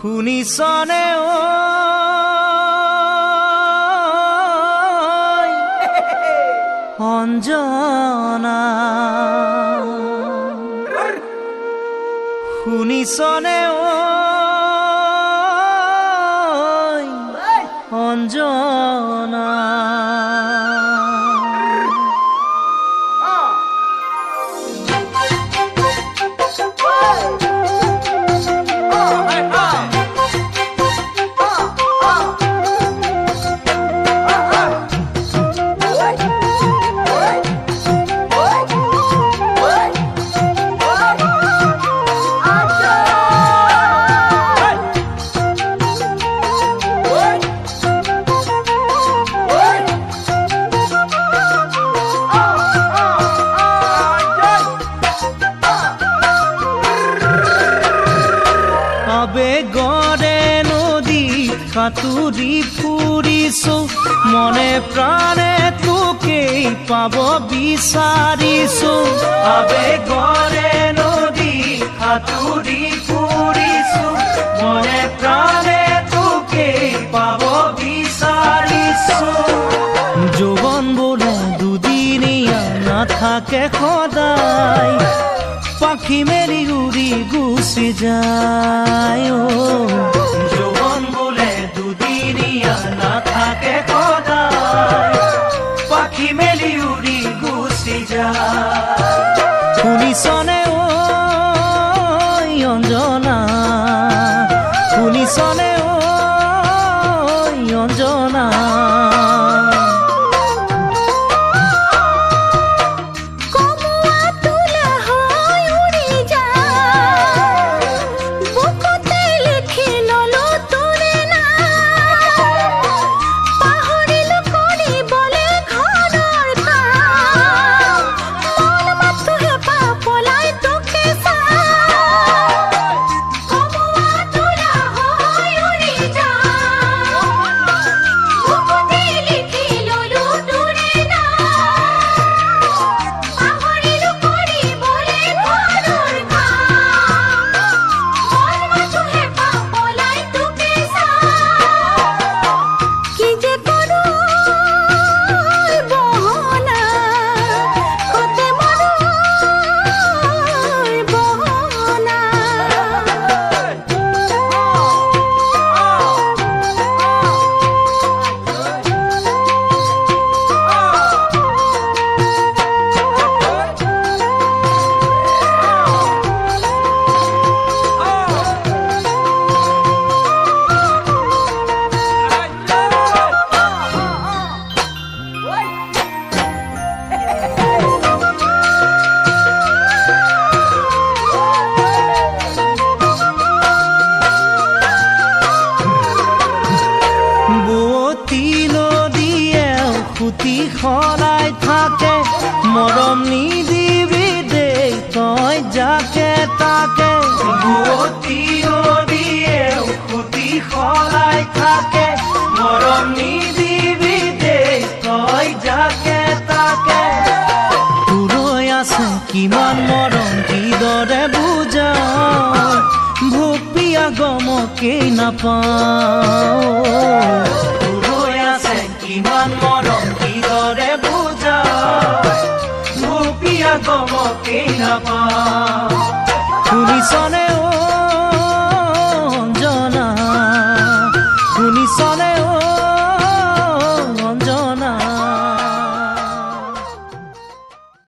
শুনিছনে অঞ্জনা শুনিছনে অঞ্জনা আবেগৰে নদী সাঁতুৰি ফুৰিছো মনে প্ৰাণে তোকেই পাব বিচাৰিছো আবেগৰে নদী সাঁতুৰি ফুৰিছো মনে প্ৰাণে তোকেই পাব বিচাৰিছো যৌৱন বোলে দুদিনীয়া নাথাকে সদায় পাখি মেলি উড়ি গুচি যায় যৌৱন বোলে দুদিনীয়া নাথাকে সদায় পাখি মেলি উড়ি গুচি যায় শুনিছনে অঞ্জনা শুনিছনে অঞ্জনা খুটি সলাই থাকে মৰম নিদিবি দেই তই যাকে তাকে বুৱতী নদীয়েও খুটি সলাই থাকে মৰম নিদিবি দেই তই যাকে তাকে তোৰৈ আছে কিমান মৰম কিদৰে বুজাও ভোক পিয়া গমকেই নাপাওঁ তোৰৈ আছে কিমান মৰম কিদৰে বুজাও ভোক পিয়া গমকেই নাপাওঁ